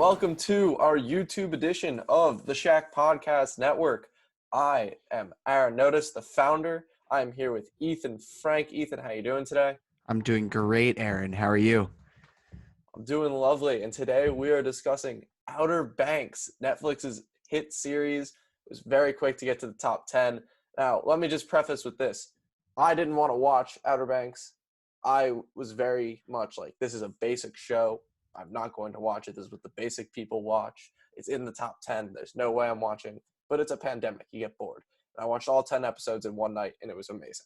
welcome to our YouTube edition of the Shack Podcast Network. I am Aaron Notice, the founder. I am here with Ethan Frank. Ethan, how you doing today? I'm doing great, Aaron. How are you? I'm doing lovely, and today we are discussing Outer Banks, Netflix's hit series. It was very quick to get to the top 10. Now, let me just preface with this. I didn't want to watch Outer Banks. I was very much like, this is a basic show. I'm not going to watch it. This is what the basic people watch. It's in the top 10. There's no way I'm watching. But it's a pandemic. You get bored. And I watched all 10 episodes in one night, and it was amazing.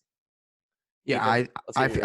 Yeah, Ethan,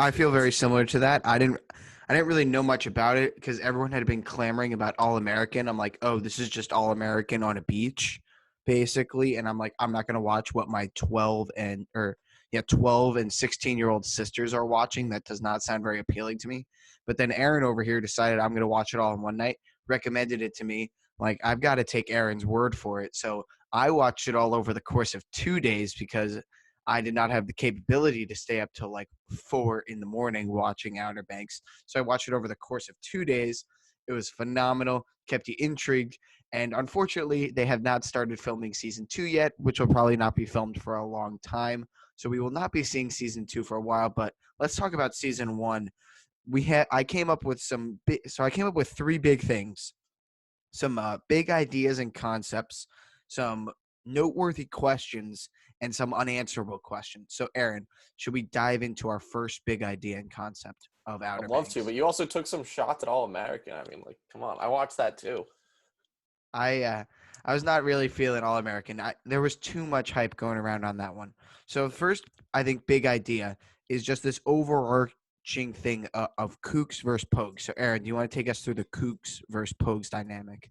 I feel very similar to that. I didn't really know much about it because everyone had been clamoring about All American. I'm like, oh, this is just All American on a beach, basically. And I'm like, I'm not gonna watch what my 12 and 16-year-old sisters are watching. That does not sound very appealing to me. But then Aaron over here decided I'm gonna watch it all in one night, recommended it to me. Like, I've got to take Aaron's word for it. So I watched it all over the course of 2 days because I did not have the capability to stay up till like 4 a.m. watching Outer Banks. So I watched it over the course of 2 days. It was phenomenal, kept you intrigued. And unfortunately, they have not started filming season 2 yet, which will probably not be filmed for a long time. So we will not be seeing season 2 for a while. But let's talk about season 1. I came up with 3 big things, some big ideas and concepts, some noteworthy questions, and some unanswerable questions. So, Aaron, should we dive into our first big idea and concept of Outer I'd love Banks? to, but you also took some shots at All American. I mean, like, come on. I watched that too. I was not really feeling All American. There was too much hype going around on that one. So first, I think big idea is just this overarching thing of Kooks versus Pogues. So, Aaron, do you want to take us through the Kooks versus Pogues dynamic?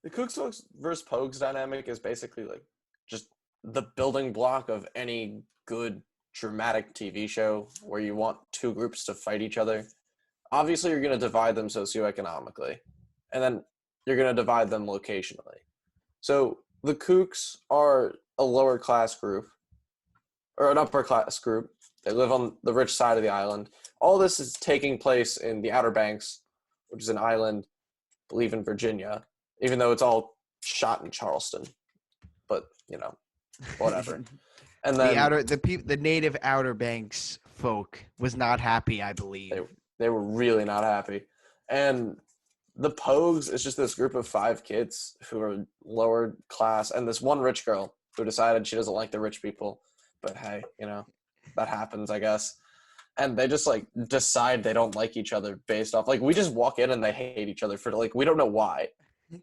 The Kooks versus Pogues dynamic is basically like just the building block of any good dramatic TV show where you want two groups to fight each other. Obviously, you're going to divide them socioeconomically, and then you're going to divide them locationally. So the Kooks are a lower class group, or an upper class group. They live on the rich side of the island. All this is taking place in the Outer Banks, which is an island, I believe in Virginia, even though it's all shot in Charleston. But, whatever. And then the native Outer Banks folk was not happy, I believe. They were really not happy. And the Pogues is just this group of 5 kids who are lower class, and this one rich girl who decided she doesn't like the rich people. But hey, that happens, I guess. And they just like decide they don't like each other based off, like, we just walk in and they hate each other for, like, we don't know why.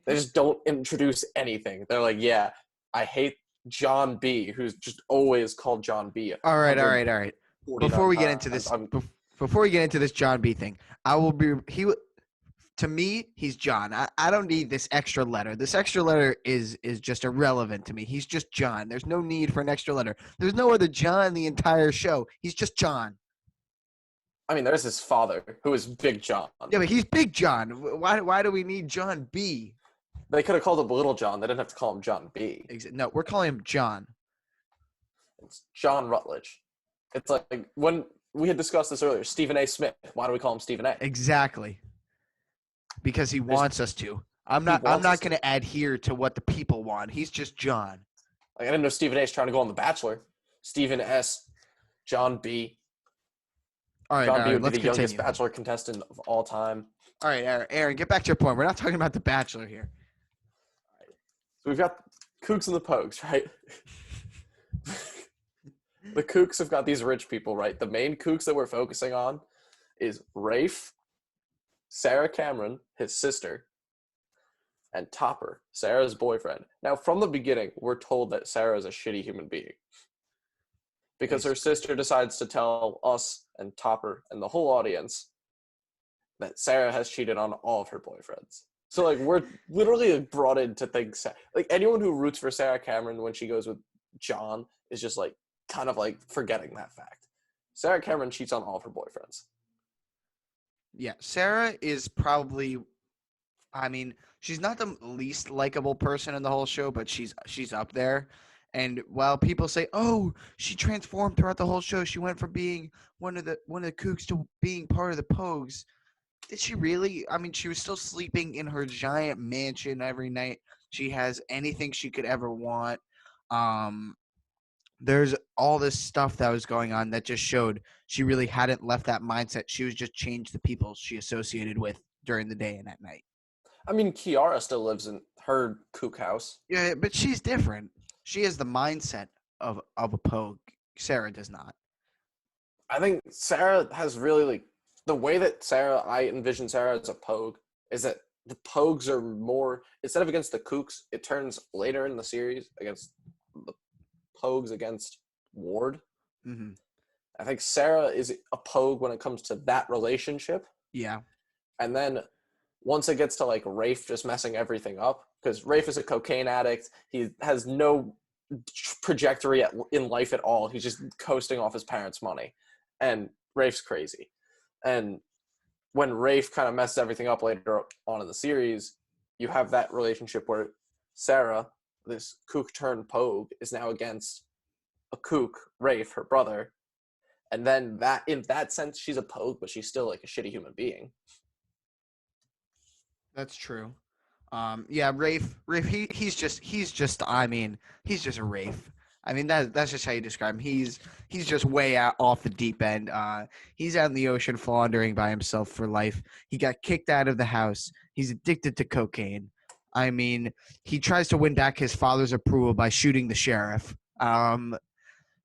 They just don't introduce anything. They're like, yeah, I hate John B, who's just always called John B. All right. Before we get into this John B thing, to me, he's John. I don't need this extra letter. This extra letter is just irrelevant to me. He's just John. There's no need for an extra letter. There's no other John in the entire show. He's just John. I mean, there's his father, who is Big John. Yeah, but he's Big John. Why do we need John B? They could have called him Little John. They didn't have to call him John B. No, we're calling him John. It's John Rutledge. It's like when we had discussed this earlier, Stephen A. Smith. Why do we call him Stephen A? Exactly. Because he wants us to. I'm not going to adhere to what the people want. He's just John. Like, I didn't know Stephen A. is trying to go on The Bachelor. Stephen S. John B. All right, John B. would let's be the youngest continue. Bachelor contestant of all time. All right, Aaron, get back to your point. We're not talking about The Bachelor here. So we've got Kooks and the Pogues, right? The Kooks have got these rich people, right? The main Kooks that we're focusing on is Rafe, Sarah Cameron, his sister, and Topper, Sarah's boyfriend. Now, from the beginning, we're told that Sarah is a shitty human being because her sister decides to tell us and Topper and the whole audience that Sarah has cheated on all of her boyfriends. So, like, we're literally brought in to think, like, anyone who roots for Sarah Cameron when she goes with John is just, like, kind of, like, forgetting that fact. Sarah Cameron cheats on all of her boyfriends. Yeah, Sarah is probably, she's not the least likable person in the whole show, but she's up there. And while people say, "Oh, she transformed throughout the whole show. She went from being one of the Kooks to being part of the Pogues," Did she really? I mean, she was still sleeping in her giant mansion every night. She has anything she could ever want. Um, there's all this stuff that was going on that just showed she really hadn't left that mindset. She was just changed the people she associated with during the day and at night. I mean, Kiara still lives in her kook house. Yeah, but she's different. She has the mindset of a pogue. Sarah does not. I think Sarah has really like the way that I envision Sarah as a pogue is that the pogues are more instead of against the kooks, it turns later in the series against the pogues against Ward. Mm-hmm. I think Sarah is a pogue when it comes to that relationship. Yeah. And then once it gets to like Rafe just messing everything up, because Rafe is a cocaine addict, he has no trajectory in life at all. He's just coasting off his parents' money. And Rafe's crazy. And when Rafe kind of messes everything up later on in the series, you have that relationship where Sarah, this kook turned pogue, is now against a kook, Rafe, her brother. And then that in that sense, she's a pogue, but she's still like a shitty human being. That's true. Yeah, Rafe, he's just. I mean, he's just a Rafe. I mean, that's just how you describe him. He's just way out off the deep end. He's out in the ocean floundering by himself for life. He got kicked out of the house. He's addicted to cocaine. I mean, he tries to win back his father's approval by shooting the sheriff.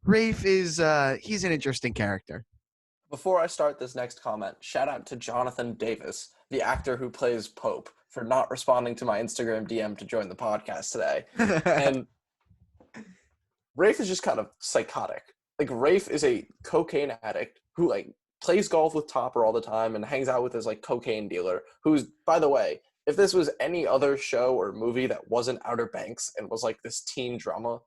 Rafe is he's an interesting character. Before I start this next comment, shout out to Jonathan Davis, the actor who plays Pope, for not responding to my Instagram DM to join the podcast today. And Rafe is just kind of psychotic. Like, Rafe is a cocaine addict who, like, plays golf with Topper all the time and hangs out with his, like, cocaine dealer, who's, by the way, if this was any other show or movie that wasn't Outer Banks and was, like, this teen drama,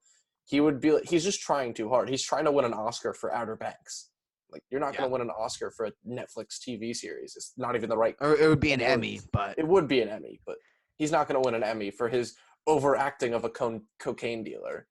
he would be, like, he's just trying too hard. He's trying to win an Oscar for Outer Banks. Like, you're not going to win an Oscar for a Netflix TV series. It's not even the right. Or it would be an Emmy, but it would be an Emmy, but he's not going to win an Emmy for his overacting of a cocaine dealer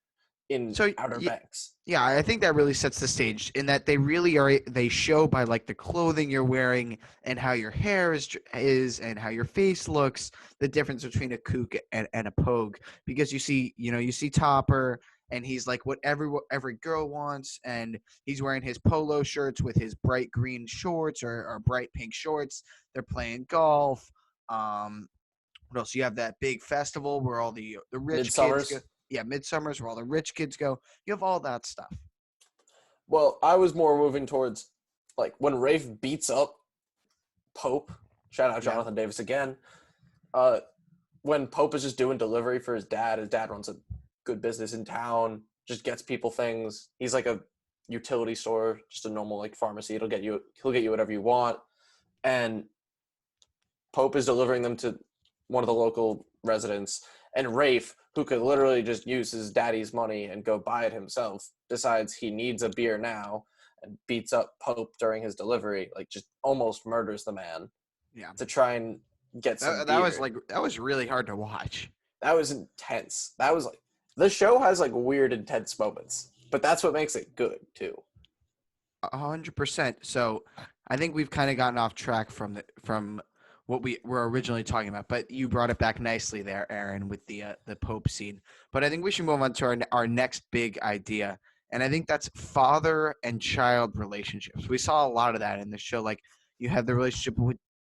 in Outer Banks. Yeah, I think that really sets the stage in that they show by like the clothing you're wearing and how your hair is and how your face looks, the difference between a kook and a pogue, because you see Topper and he's like what every girl wants, and he's wearing his polo shirts with his bright green shorts or bright pink shorts. They're playing golf. What else? You have that big festival where all the rich kids go. Yeah, Midsummer's where all the rich kids go. You have all that stuff. Well, I was more moving towards like when Rafe beats up Pope. Shout out Jonathan Davis again. When Pope is just doing delivery for his dad runs a good business in town, just gets people things. He's like a utility store, just a normal like pharmacy. He'll get you whatever you want. And Pope is delivering them to one of the local residents. And Rafe, who could literally just use his daddy's money and go buy it himself, decides he needs a beer now and beats up Pope during his delivery, like just almost murders the man. Yeah. To try and get some beer. That was really hard to watch. That was intense. That was like the show has like weird intense moments, but that's what makes it good too. 100%. So I think we've kind of gotten off track from what we were originally talking about, but you brought it back nicely there, Aaron, with the Pope scene. But I think we should move on to our next big idea, and I think that's father and child relationships. We saw a lot of that in the show. Like you have the relationship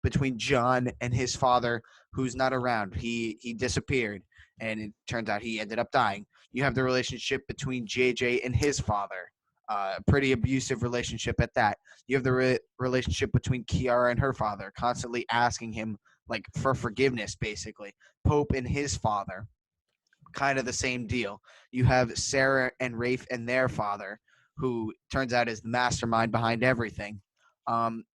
between John and his father, who's not around. He disappeared, and it turns out he ended up dying. You have the relationship between JJ and his father. Pretty abusive relationship at that. You have the relationship between Kiara and her father, constantly asking him like for forgiveness, basically. Pope and his father, kind of the same deal. You have Sarah and Rafe and their father, who turns out is the mastermind behind everything.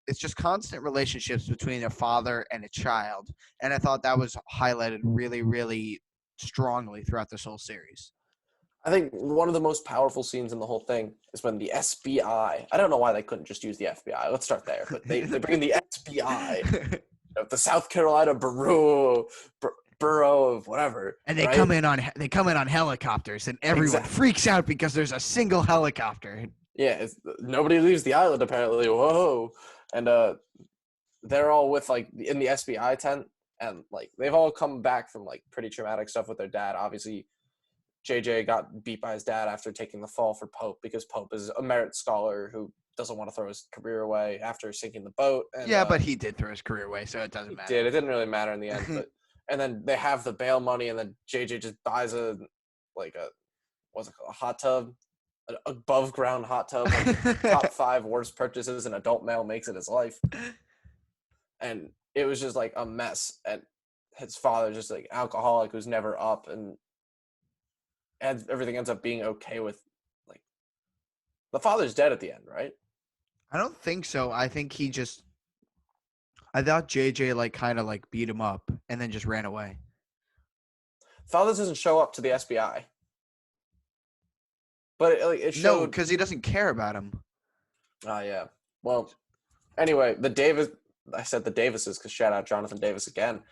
It's just constant relationships between a father and a child, and I thought that was highlighted really, really strongly throughout this whole series. I think one of the most powerful scenes in the whole thing is when the SBI, I don't know why they couldn't just use the FBI. Let's start there. But they bring in the SBI, the South Carolina Bureau of whatever. And they come in on helicopters, and everyone freaks out because there's a single helicopter. Yeah, nobody leaves the island apparently. Whoa. And they're all with like in the SBI tent, and like they've all come back from like pretty traumatic stuff with their dad. Obviously, JJ got beat by his dad after taking the fall for Pope because Pope is a merit scholar who doesn't want to throw his career away after sinking the boat. And Yeah, but he did throw his career away, so it doesn't he matter. did. It didn't really matter in the end, but and then they have the bail money, and then JJ just buys a what's it called, a hot tub, an above ground hot tub, like top 5 worst purchases an adult male makes in his life, and it was just like a mess. And his father just like alcoholic who's never up, and everything ends up being okay with like the father's dead at the end, right? I don't think so. I thought JJ like kind of like beat him up and then just ran away. Father doesn't show up to the SBI, but it No, showed. because he doesn't care about him. Oh yeah. Well, anyway, I said the Davises because shout out Jonathan Davis again.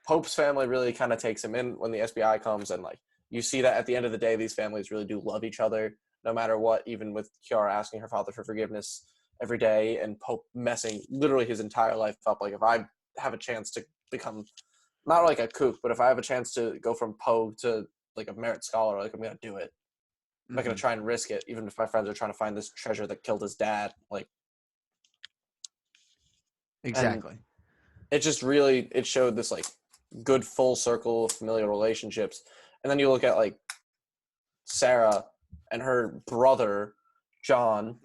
Pope's family really kind of takes him in when the SBI comes, and like you see that at the end of the day, these families really do love each other no matter what. Even with Kiara asking her father for forgiveness every day, and Pope messing literally his entire life up. Like if I have a chance to become not like a kook, but if I have a chance to go from Pope to like a merit scholar, like I'm gonna do it. I'm not gonna try and risk it, even if my friends are trying to find this treasure that killed his dad. Like Exactly. it just really it showed this like good full circle of familial relationships. And then you look at like Sarah and her brother John.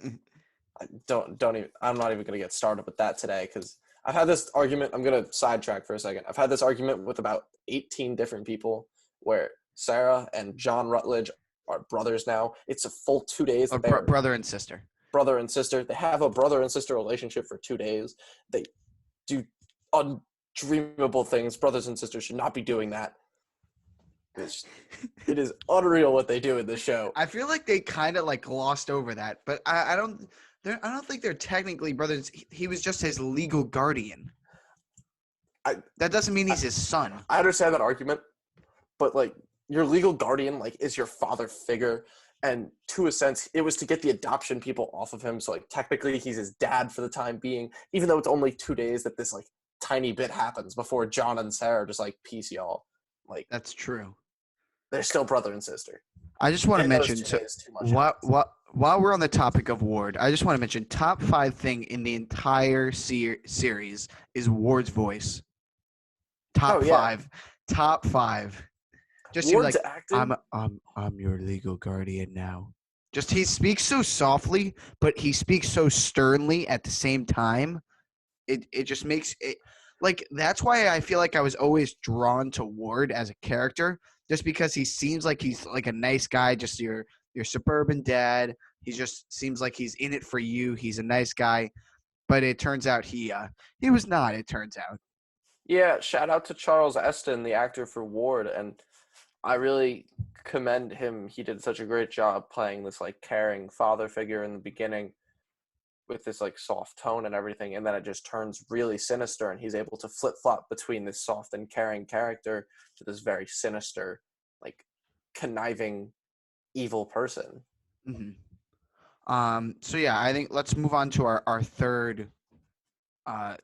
I'm not even gonna get started with that today because I've had this argument. I'm gonna sidetrack for a second. I've had this argument with about 18 different people where Sarah and John Rutledge are brothers now. It's a full 2 days that they're brother and sister. Brother and sister. They have a brother and sister relationship for 2 days. They do undreamable things. Brothers and sisters should not be doing that. It is unreal what they do in this show. I feel like they kind of like glossed over that, but I don't think they're technically brothers. He was just his legal guardian. That doesn't mean he's his son. I understand that argument, but like your legal guardian like is your father figure, and to a sense it was to get the adoption people off of him, so like technically he's his dad for the time being, even though it's only 2 days that this like tiny bit happens before John and Sarah just like peace y'all. Like That's true. they're still brother and sister. I just want to mention while we're on the topic of Ward, I just want to mention top 5 thing in the entire series is Ward's voice. Top 5. Top 5. Just Ward's like acting. I'm your legal guardian now. Just he speaks so softly, but he speaks so sternly at the same time. It just makes it like that's why I feel like I was always drawn to Ward as a character, just because he seems like he's like a nice guy, just your suburban dad. He just seems like he's in it for you. He's a nice guy, but it turns out he was not. It turns out. Yeah, shout out to Charles Eston, the actor for Ward, and I really commend him. He did such a great job playing this like caring father figure in the beginning with this like soft tone and everything, and then it just turns really sinister, and he's able to flip-flop between this soft and caring character to this very sinister, like conniving evil person. So yeah, I think let's move on to our third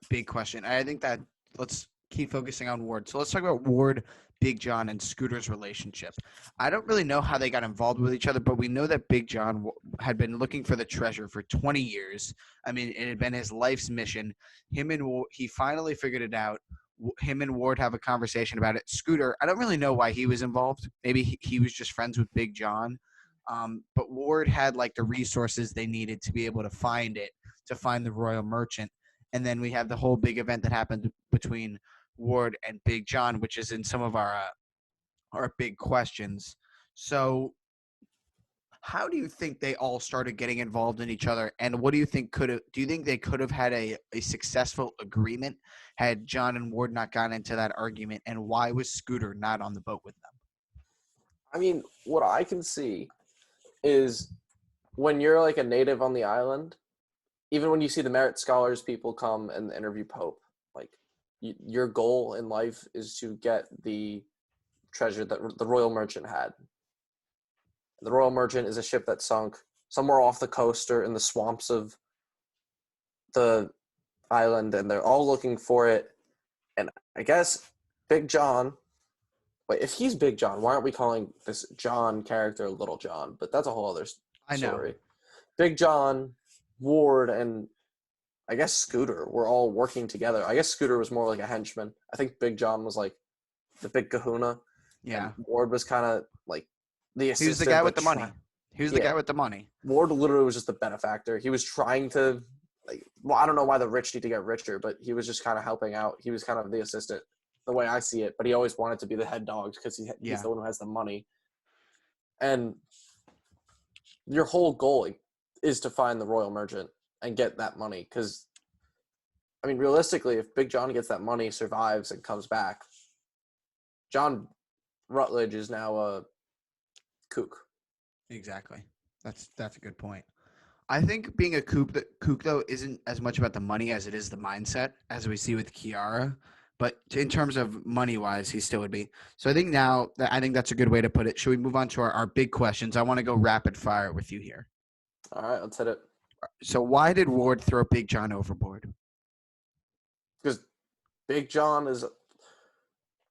big question. I think that let's keep focusing on Ward. So let's talk about Ward, Big John, and Scooter's relationship. I don't really know how they got involved with each other, but we know that Big John had been looking for the treasure for 20 years. I mean, it had been his life's mission. He finally figured it out. Him and Ward have a conversation about it. Scooter, I don't really know why he was involved. Maybe he was just friends with Big John. But Ward had like the resources they needed to be able to find the Royal Merchant. And then we have the whole big event that happened between Ward and Big John, which is in some of our big questions. So how do you think they all started getting involved in each other? And what do you think do you think they could have had a successful agreement had John and Ward not gotten into that argument? And why was Scooter not on the boat with them? I mean, what I can see is when you're like a native on the island, even when you see the merit scholars people come and interview Pope, like your goal in life is to get the treasure that the Royal Merchant had. The Royal Merchant is a ship that sunk somewhere off the coast or in the swamps of the island, and they're all looking for it. And I guess Big John. Wait, if he's Big John, why aren't we calling this John character Little John? But that's a whole other I know. story. Big John, Ward, and I guess Scooter were all working together. I guess Scooter was more like a henchman. I think Big John was like the big kahuna. Yeah. And Ward was kind of like the assistant. He was the guy with the money. He was the Yeah. guy with the money. Ward literally was just the benefactor. He was trying to, like, well, I don't know why the rich need to get richer, but he was just kind of helping out. He was kind of the assistant, the way I see it. But he always wanted to be the head dog because he's the one who has the money. And your whole goal is to find the royal merchant and get that money. Because, I mean, realistically, if Big John gets that money, survives, and comes back, John Rutledge is now a kook. Exactly. That's a good point. I think being a kook though isn't as much about the money as it is the mindset, as we see with Kiara. But in terms of money wise, he still would be. So I think that's a good way to put it. Should we move on to our big questions? I want to go rapid fire with you here. All right, let's hit it. So why did Ward throw Big John overboard? Because Big John is.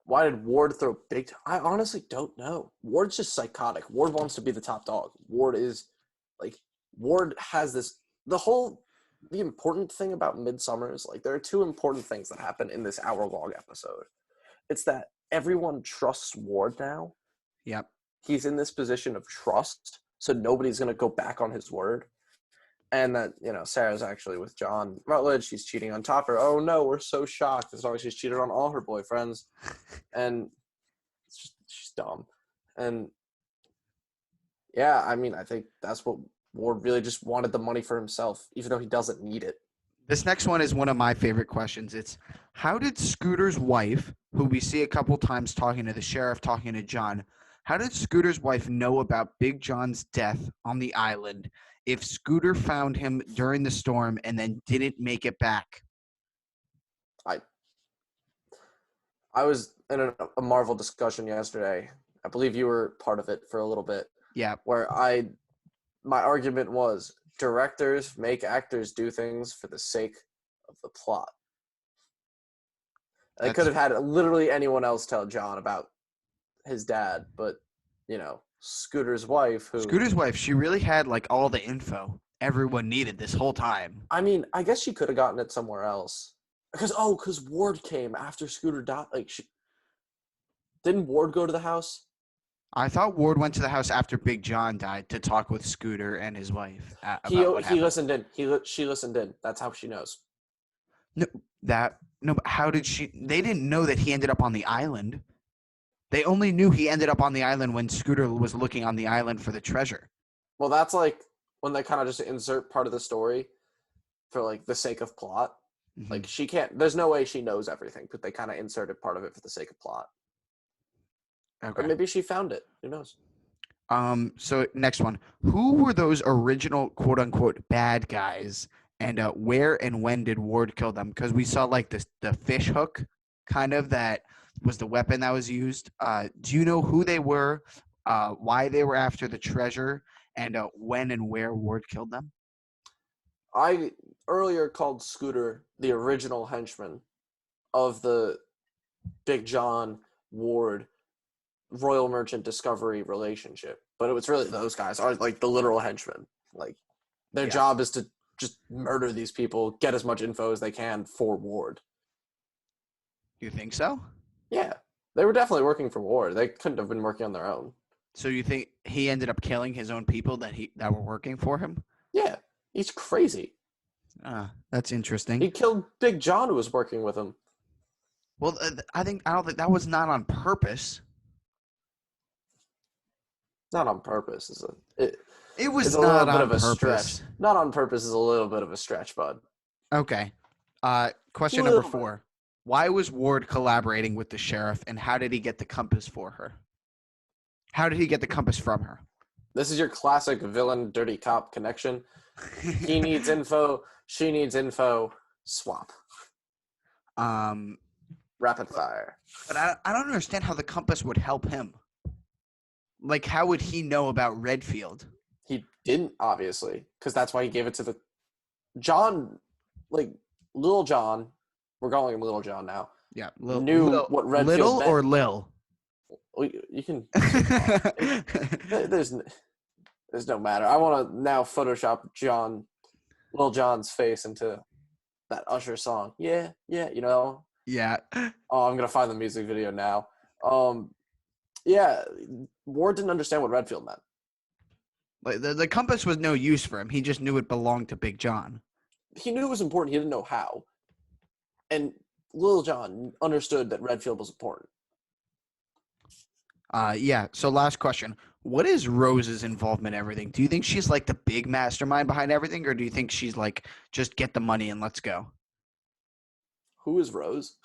Why did Ward throw Big John? I honestly don't know. Ward's just psychotic. Ward wants to be the top dog. Ward has this. The important thing about Midsummer is, like, there are two important things that happen in this hour-long episode. It's that everyone trusts Ward now. Yep. He's in this position of trust, so nobody's going to go back on his word. And that, Sarah's actually with John Rutledge. She's cheating on Topper. Oh, no, we're so shocked. As long as she's cheated on all her boyfriends. And she's dumb. And, yeah, I mean, I think that's what Ward really just wanted the money for himself, even though he doesn't need it. This next one is one of my favorite questions. It's, how did Scooter's wife, who we see a couple times talking to the sheriff, talking to John, how did Scooter's wife know about Big John's death on the island if Scooter found him during the storm and then didn't make it back? I was in a Marvel discussion yesterday. I believe you were part of it for a little bit. Yeah. Where my argument was, directors make actors do things for the sake of the plot. They could have had literally anyone else tell John about his dad, but, Scooter's wife, she really had, like, all the info everyone needed this whole time. I mean, I guess she could have gotten it somewhere else. Because Ward came after Scooter died. Didn't Ward go to the house? I thought Ward went to the house after Big John died to talk with Scooter and his wife. He listened in. She listened in. That's how she knows. But how did she? They didn't know that he ended up on the island. They only knew he ended up on the island when Scooter was looking on the island for the treasure. Well, that's like when they kind of just insert part of the story for, like, the sake of plot. Mm-hmm. Like, she can't. There's no way she knows everything, but they kind of inserted part of it for the sake of plot. Okay. Or maybe she found it. Who knows? So next one. Who were those original quote-unquote bad guys, and where and when did Ward kill them? Because we saw, like, the fish hook, kind of, that was the weapon that was used. Do you know who they were, why they were after the treasure, and when and where Ward killed them? I earlier called Scooter the original henchman of the Big John Ward Royal Merchant Discovery relationship, but it was really those guys are, like, the literal henchmen. Like, their job is to just murder these people, get as much info as they can for Ward. You think so? Yeah, they were definitely working for Ward. They couldn't have been working on their own. So you think he ended up killing his own people that were working for him? Yeah, he's crazy. That's interesting. He killed Big John, who was working with him. Well, I don't think that was not on purpose. Not on purpose. It was not on purpose. Not on purpose is a little bit of a stretch, bud. Okay. Question number 4. Why was Ward collaborating with the sheriff, and how did he get the compass for her? How did he get the compass from her? This is your classic villain, dirty cop connection. He needs info. She needs info. Swap. Rapid fire. But I don't understand how the compass would help him. Like, how would he know about Redfield? He didn't, obviously, because that's why he gave it to the John. Like, Lil Jon, we're calling him Little John now, Yeah, knew what Redfield little meant. or Lil. You can say John. There's no matter. I want to now Photoshop Lil Jon's face into that Usher song. Yeah, yeah, you know. Yeah. Oh, I'm gonna find the music video now. Yeah, Ward didn't understand what Redfield meant. Like the compass was no use for him. He just knew it belonged to Big John. He knew it was important. He didn't know how. And Lil Jon understood that Redfield was important. Yeah. So last question. What is Rose's involvement in everything? Do you think she's like the big mastermind behind everything, or do you think she's like just get the money and let's go? Who is Rose?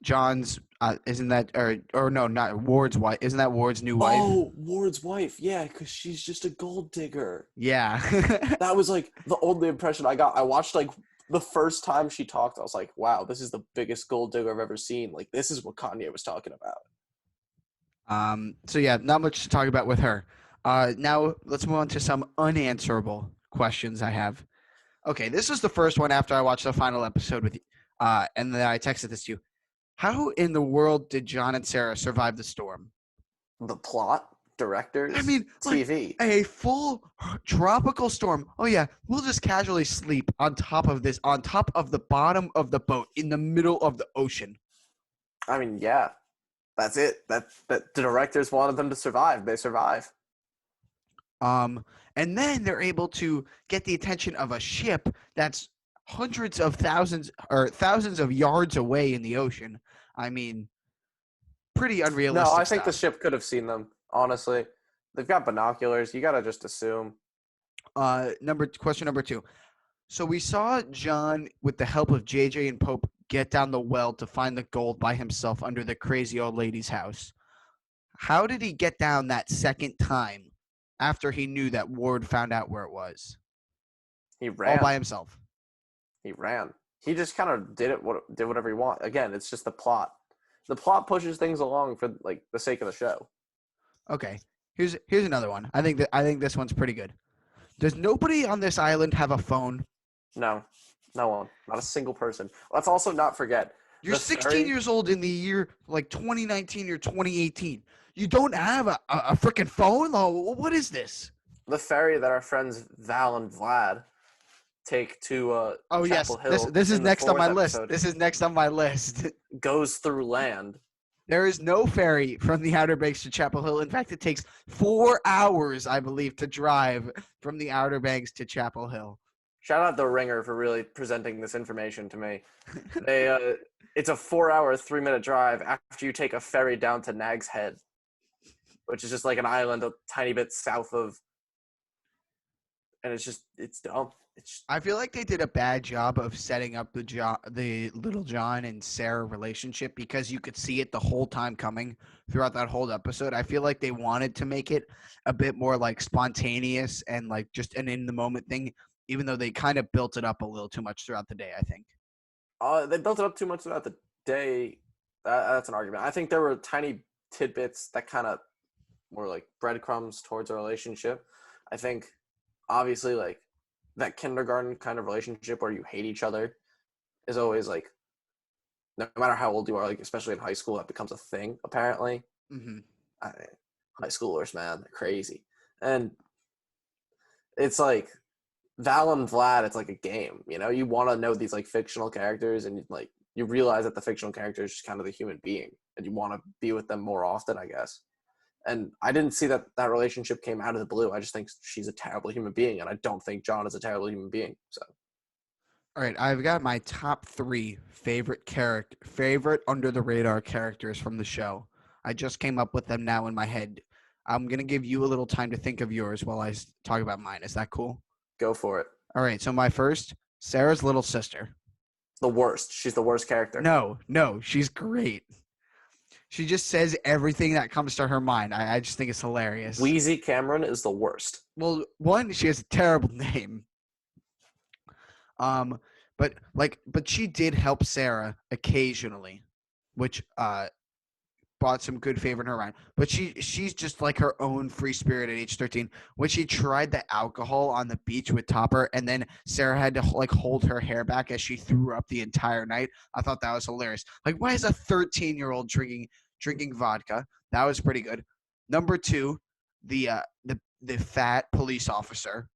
John's isn't that or no, not Ward's wife. Isn't that Ward's new wife? Oh, Ward's wife. Yeah, because she's just a gold digger. Yeah. That was like the only impression I got. I watched like the first time she talked. I was like, wow, this is the biggest gold digger I've ever seen. Like, this is what Kanye was talking about. So yeah, not much to talk about with her. Now let's move on to some unanswerable questions I have. Okay, this is the first one after I watched the final episode with you, and then I texted this to you. How in the world did John and Sarah survive the storm? The plot, directors, I mean, TV. Like a full tropical storm. Oh yeah, we'll just casually sleep on top of this, on top of the bottom of the boat in the middle of the ocean. I mean, yeah, that's it. That the directors wanted them to survive. They survive. And then they're able to get the attention of a ship that's hundreds of thousands or thousands of yards away in the ocean. I mean, pretty unrealistic. No, I think stuff. the ship could have seen them. Honestly, they've got binoculars. You gotta just assume. Question number 2. So we saw John, with the help of JJ and Pope, get down the well to find the gold by himself under the crazy old lady's house. How did he get down that second time after he knew that Ward found out where it was? He ran All by himself. He ran. He just kind of did whatever he wanted. Again, it's just the plot. The plot pushes things along for like the sake of the show. Okay. Here's another one. I think this one's pretty good. Does nobody on this island have a phone? No one, not a single person. Let's also not forget. You're 16 years old in the year like 2019 or 2018. You don't have a freaking phone? Oh, what is this? The ferry that our friends Val and Vlad take to Chapel Hill. This is next on my list. Episode, this is next on my list. Goes through land. There is no ferry from the Outer Banks to Chapel Hill. In fact, it takes 4 hours, I believe, to drive from the Outer Banks to Chapel Hill. Shout out the Ringer for really presenting this information to me. It's a 4-hour, 3-minute drive after you take a ferry down to Nag's Head, which is just like an island a tiny bit south of, and it's dumb. I feel like they did a bad job of setting up the Little John and Sarah relationship because you could see it the whole time coming throughout that whole episode. I feel like they wanted to make it a bit more like spontaneous and like just an in the moment thing, even though they kind of built it up a little too much throughout the day, I think. They built it up too much throughout the day. That's an argument. I think there were tiny tidbits that kind of were like breadcrumbs towards a relationship. I think obviously like that kindergarten kind of relationship where you hate each other is always like, no matter how old you are, like especially in high school, that becomes a thing apparently. Mm-hmm. High schoolers, man, they're crazy. And it's like Val and Vlad, it's like a game, you know? You want to know these like fictional characters and like you realize that the fictional character is just kind of the human being and you want to be with them more often, I guess. And I didn't see that relationship came out of the blue. I just think she's a terrible human being, and I don't think John is a terrible human being. So, all right, I've got my top 3 favorite under the radar characters from the show. I just came up with them now in my head. I'm gonna give you a little time to think of yours while I talk about mine. Is that cool? Go for it. All right, so my first, Sarah's little sister. The worst. She's the worst character. No, she's great. She just says everything that comes to her mind. I just think it's hilarious. Wheezy Cameron is the worst. Well, one, she has a terrible name. But she did help Sarah occasionally, which brought some good favor in her mind. But she's just like her own free spirit at age 13. When she tried the alcohol on the beach with Topper, and then Sarah had to like hold her hair back as she threw up the entire night, I thought that was hilarious. Like, why is a 13-year-old drinking vodka? That was pretty good. Number 2, the fat police officer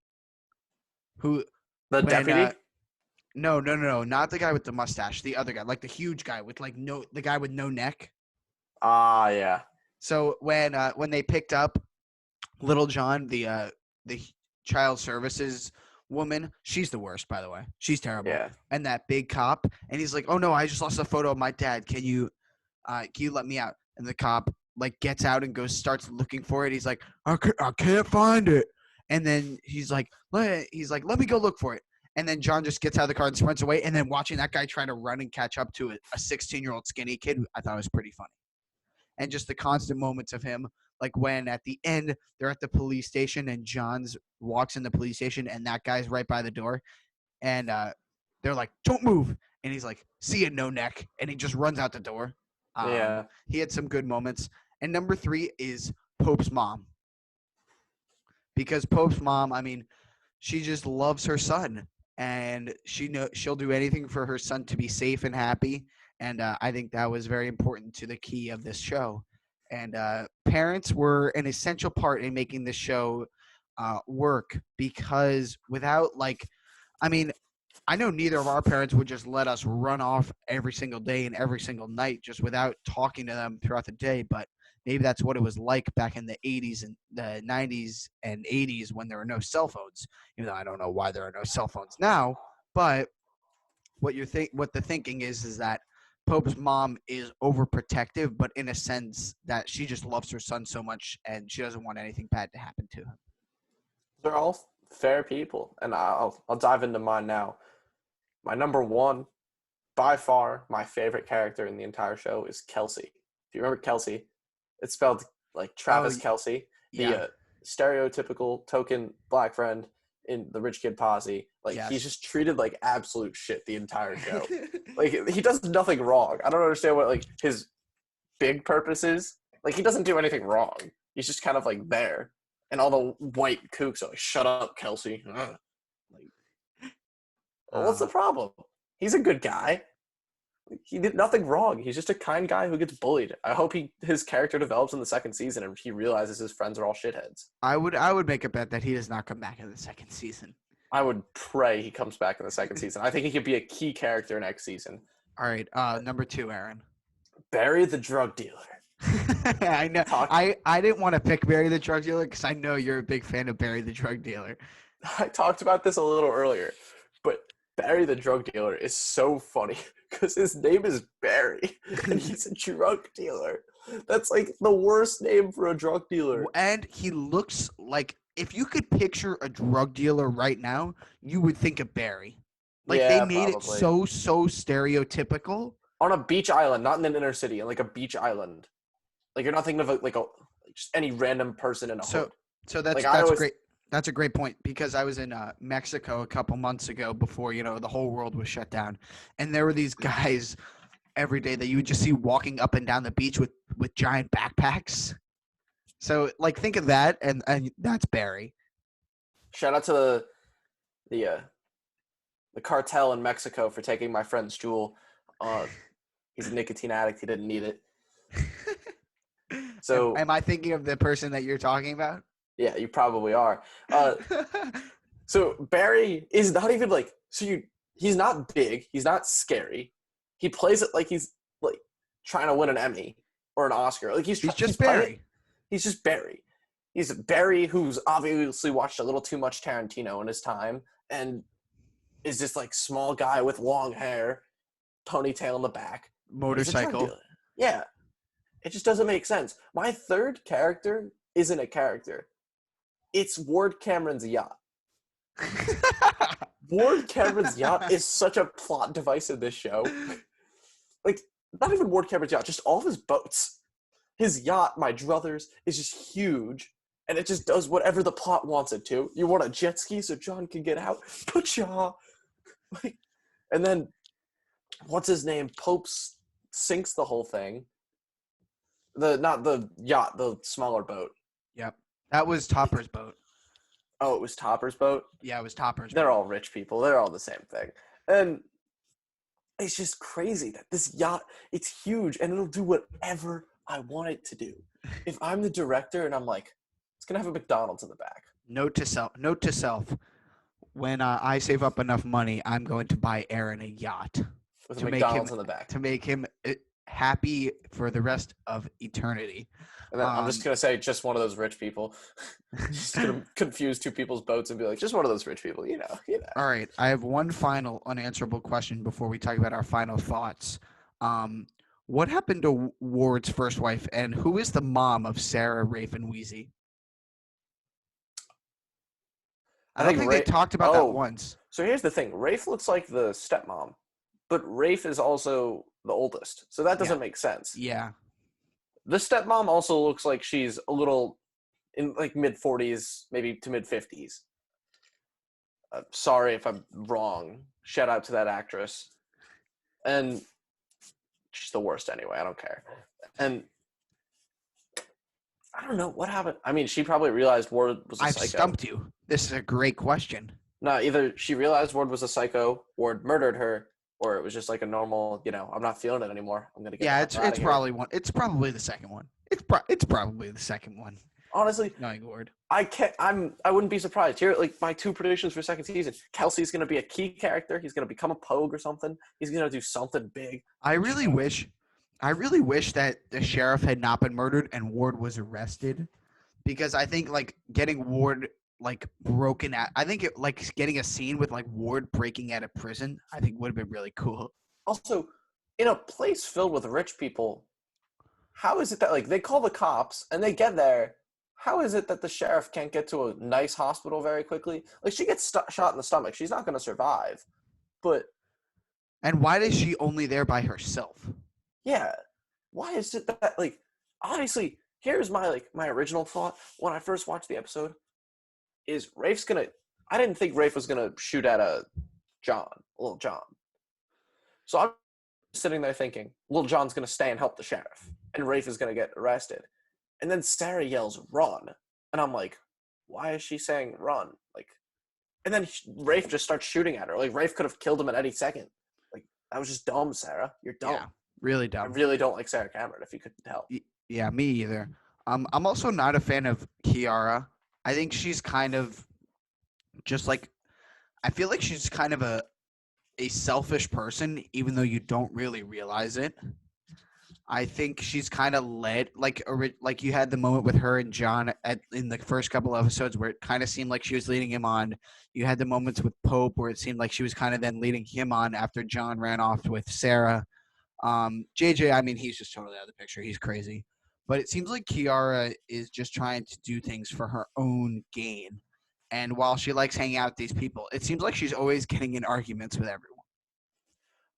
who The when deputy? no, not the guy with the mustache, the other guy, like the huge guy with like the guy with no neck. Ah, yeah. So when they picked up Little John, the child services woman, she's the worst, by the way. She's terrible. Yeah. And that big cop, and he's like, "Oh no, I just lost a photo of my dad. Can you let me out?" And the cop like gets out and starts looking for it. He's like, I can't find it. And then he's like, let me go look for it. And then John just gets out of the car and sprints away. And then watching that guy try to run and catch up to a 16-year-old skinny kid, I thought was pretty funny. And just the constant moments of him, like when at the end they're at the police station and Johns walks in the police station and that guy's right by the door, and they're like, "Don't move," and he's like, "See ya, no neck," and he just runs out the door. Yeah. He had some good moments. And number 3 is Pope's mom, because Pope's mom, I mean, she just loves her son, and she'll do anything for her son to be safe and happy. And I think that was very important to the key of this show. And parents were an essential part in making this show work, because without I know neither of our parents would just let us run off every single day and every single night just without talking to them throughout the day. But maybe that's what it was like back in the 80s and the 90s and 80s when there were no cell phones. Even though I don't know why there are no cell phones now. But what the thinking is that Pope's mom is overprotective, but in a sense that she just loves her son so much and she doesn't want anything bad to happen to him. They're all fair people, and I'll dive into mine now. My number 1, by far, my favorite character in the entire show is Kelsey. If you remember Kelsey, it's spelled like Travis Kelsey, the stereotypical token black friend in the rich kid posse. Like, Yes. He's just treated like absolute shit the entire show. Like, he does nothing wrong. I don't understand what like his big purpose is. Like, he doesn't do anything wrong. He's just kind of like there. And all the white kooks are like, "Shut up, Kelsey." Like, what's the problem? He's a good guy. He did nothing wrong. He's just a kind guy who gets bullied. I hope his character develops in the second season and he realizes his friends are all shitheads. I would make a bet that he does not come back in the second season. I would pray he comes back in the second season. I think he could be a key character next season. All right, number 2, Aaron. Barry the drug dealer. I know. I didn't want to pick Barry the drug dealer because I know you're a big fan of Barry the drug dealer. I talked about this a little earlier, but Barry the drug dealer is so funny because his name is Barry and he's a drug dealer. That's like the worst name for a drug dealer. And he looks like, if you could picture a drug dealer right now, you would think of Barry. Like, Yeah, they made probably. it so stereotypical. On a beach island, not in an inner city, like a beach island. Like, you're not thinking of just any random person in a hood. So that's great. That's a great point, because I was in Mexico a couple months ago before, the whole world was shut down. And there were these guys every day that you would just see walking up and down the beach with giant backpacks. So, like, think of that, and that's Barry. Shout out to the cartel in Mexico for taking my friend's jewel. He's a nicotine addict. He didn't need it. So, am I thinking of the person that you're talking about? Yeah, you probably are. So Barry is not even like he's not big. He's not scary. He plays it like he's like trying to win an Emmy or an Oscar. Like he's just Barry. He's just Barry. He's Barry who's obviously watched a little too much Tarantino in his time and is just like small guy with long hair, ponytail in the back, motorcycle. Yeah. It just doesn't make sense. My third character isn't a character. It's Ward Cameron's yacht. Ward Cameron's yacht is such a plot device in this show. Like, not even Ward Cameron's yacht, just all of his boats. His yacht, my druthers, is just huge, and it just does whatever the plot wants it to. You want a jet ski so John can get out? Put-ya! And then, what's his name? Pope sinks the whole thing. Not the yacht, the smaller boat. Yep. That was Topper's boat. Oh, it was Topper's boat? Yeah, it was Topper's They're boat. all rich people. They're all the same thing. And it's just crazy that this yacht, it's huge and it'll do whatever I want it to do. If I'm the director and I'm like, it's going to have a McDonald's in the back. Note to self. When I save up enough money, I'm going to buy Aaron a yacht With a to make him McDonald's in the back. happy for the rest of eternity. And then I'm just going to say, just one of those rich people. Just going to confuse two people's boats and be like, just one of those rich people, you know. All right. I have one final unanswerable question before we talk about our final thoughts. What happened to Ward's first wife, and who is the mom of Sarah, Rafe, and Wheezy? I don't think they talked about that once. So here's the thing. Rafe looks like the stepmom, but Rafe is also the oldest. So that doesn't make sense. Yeah. The stepmom also looks like she's a little in like mid-40s, maybe to mid-50s. Sorry if I'm wrong. Shout out to that actress. And she's the worst anyway. I don't care. And I don't know what happened. I mean, she probably realized Ward was a psycho. I've stumped you. This is a great question. No, either she realized Ward was a psycho, Ward murdered her, or it was just like a normal, I'm not feeling it anymore. I'm gonna get it's probably one. It's probably the second one. It's probably the second one. Honestly, knowing Ward, I wouldn't be surprised. Here, like my two predictions for second season: Kelsey's gonna be a key character. He's gonna become a Pogue or something. He's gonna do something big. I really wish that the sheriff had not been murdered and Ward was arrested, because I think like getting Ward like broken out. I think like getting a scene with like Ward breaking out of prison, I think would have been really cool. Also, in a place filled with rich people, how is it that like they call the cops and they get there? How is it that the sheriff can't get to a nice hospital very quickly? Like she gets shot in the stomach, she's not going to survive. And why is she only there by herself? Yeah, why is it that like honestly? Here's my original thought when I first watched the episode. Is Rafe's gonna? I didn't think Rafe was gonna shoot at Little John. So I'm sitting there thinking, Little John's gonna stay and help the sheriff, and Rafe is gonna get arrested. And then Sarah yells, "Run!" And I'm like, why is she saying run? Like, and then Rafe just starts shooting at her. Like Rafe could have killed him at any second. Like that was just dumb, Sarah. You're dumb. Yeah, really dumb. I really don't like Sarah Cameron. If you couldn't tell. Yeah, me either. I'm also not a fan of Kiara. I think she's kind of just like, I feel like she's kind of a selfish person, even though you don't really realize it. I think she's kind of led, like you had the moment with her and John in the first couple episodes where it kind of seemed like she was leading him on. You had the moments with Pope where it seemed like she was kind of then leading him on after John ran off with Sarah. JJ, I mean, he's just totally out of the picture. He's crazy. But it seems like Kiara is just trying to do things for her own gain. And while she likes hanging out with these people, it seems like she's always getting in arguments with everyone.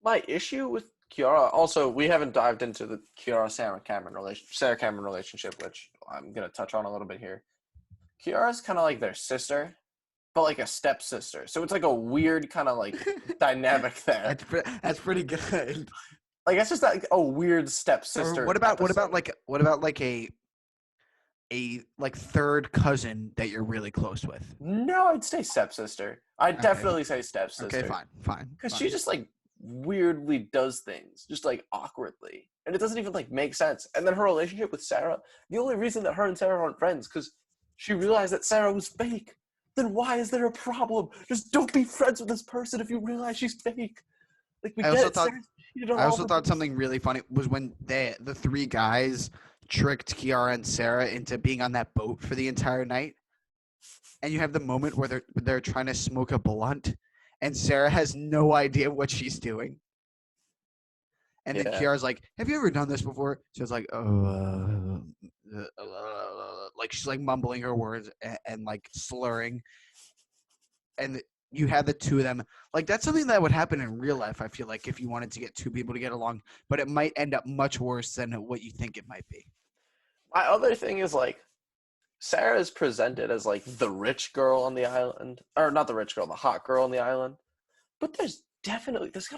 My issue with Kiara, also, we haven't dived into the Kiara-Sarah Cameron relationship, which I'm going to touch on a little bit here. Kiara's kind of like their sister, but like a stepsister. So it's like a weird kind of like dynamic there. That's pretty good. Like it's just like a weird stepsister. What about like a like third cousin that you're really close with? No, I'd say stepsister. I'd definitely say stepsister. Okay, fine. Because she just like weirdly does things, just like awkwardly, and it doesn't even like make sense. And then her relationship with Sarah, the only reason that her and Sarah aren't friends because she realized that Sarah was fake. Then why is there a problem? Just don't be friends with this person if you realize she's fake. Like I also thought something really funny was when the three guys tricked Kiara and Sarah into being on that boat for the entire night. And you have the moment where they're trying to smoke a blunt and Sarah has no idea what she's doing. And then Kiara's like, "Have you ever done this before?" So it's like, like she's like mumbling her words and like slurring. And you have the two of them. Like that's something that would happen in real life, I feel like, if you wanted to get two people to get along, but it might end up much worse than what you think it might be. My other thing is like Sarah is presented as like the rich girl on the island, or not the rich girl, the hot girl on the island. But there's got to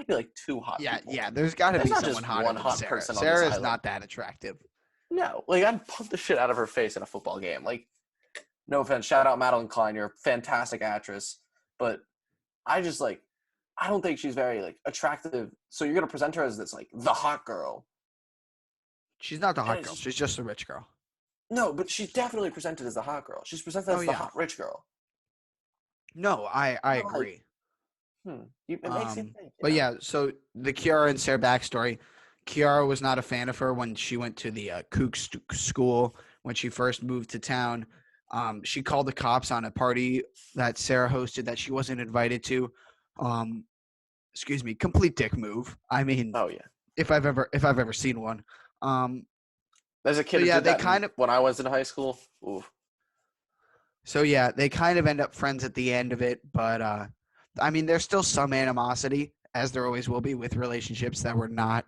be like two hot people. Yeah, there's got to be not someone just hotter one than hot Sarah. person on Sarah this is island. not that attractive. No, like I'd pump the shit out of her face in a football game. Like, no offense, shout out Madeline Klein, you're a fantastic actress, but I just like I don't think she's very like attractive. So you're gonna present her as this like the hot girl. She's not the And hot it's girl. just She's just a rich girl. no, but she's definitely presented as the hot girl. She's presented Oh as the yeah. hot rich girl. No, I I'm like, agree. it makes you think, you But know? yeah, so the Kiara and Sarah backstory. Kiara was not a fan of her when she went to the school when she first moved to town. She called the cops on a party that Sarah hosted that she wasn't invited to. Um, excuse me, complete dick move. I mean, Oh yeah. if I've ever seen one. Um, There's a so kid who yeah, did they that kind of when I was in high school. Ooh. so yeah, they kind of end up friends at the end of it, but I mean, there's still some animosity, as there always will be with relationships that were not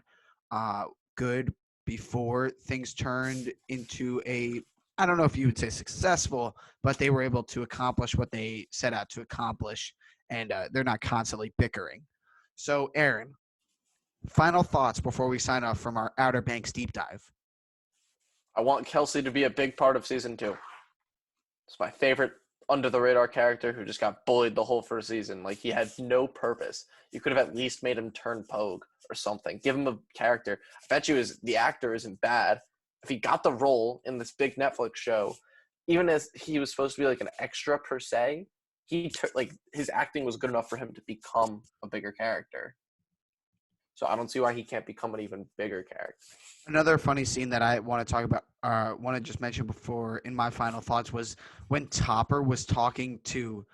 uh, good before things turned into a. I don't know if you would say successful, but they were able to accomplish what they set out to accomplish, and they're not constantly bickering. So, Aaron, final thoughts before we sign off from our Outer Banks deep dive. I want Kelsey to be a big part of season 2. It's my favorite under the radar character who just got bullied the whole first season. Like he had no purpose. You could have at least made him turn Pogue or something. Give him a character. I bet you the actor isn't bad. If he got the role in this big Netflix show, even as he was supposed to be like an extra per se, like his acting was good enough for him to become a bigger character. So I don't see why he can't become an even bigger character. Another funny scene that I want to talk about, want to just mention before in my final thoughts was when Topper was talking to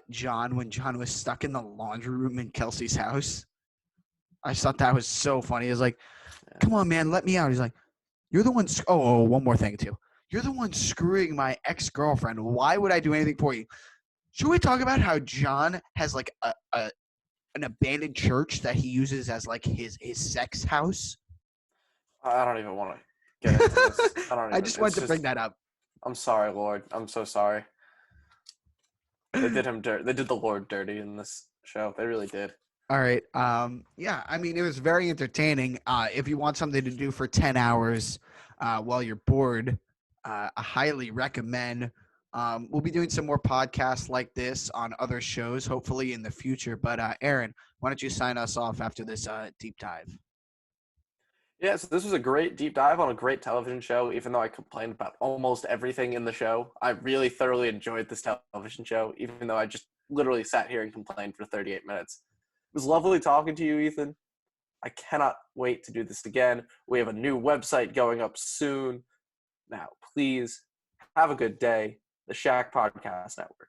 John when John was stuck in the laundry room in Kelsey's house. I just thought that was so funny. He was like, "Come on, man, let me out." He's like, "You're the one." One more thing too. You're the one screwing my ex-girlfriend. Why would I do anything for you? Should we talk about how John has like an abandoned church that he uses as like his sex house? I don't even want to get into this. I don't I even. just wanted It's to bring just. that up. I'm sorry, Lord. I'm so sorry. They did him dirt. They did the Lord dirty in this show. They really did. All right. Yeah, I mean, it was very entertaining. If you want something to do for 10 hours while you're bored, I highly recommend. We'll be doing some more podcasts like this on other shows, hopefully in the future. But Aaron, why don't you sign us off after this deep dive? Yeah, so this was a great deep dive on a great television show. Even though I complained about almost everything in the show, I really thoroughly enjoyed this television show. Even though I just literally sat here and complained for 38 minutes. It was lovely talking to you, Ethan. I cannot wait to do this again. We have a new website going up soon. Now, please have a good day. The Shack Podcast Network.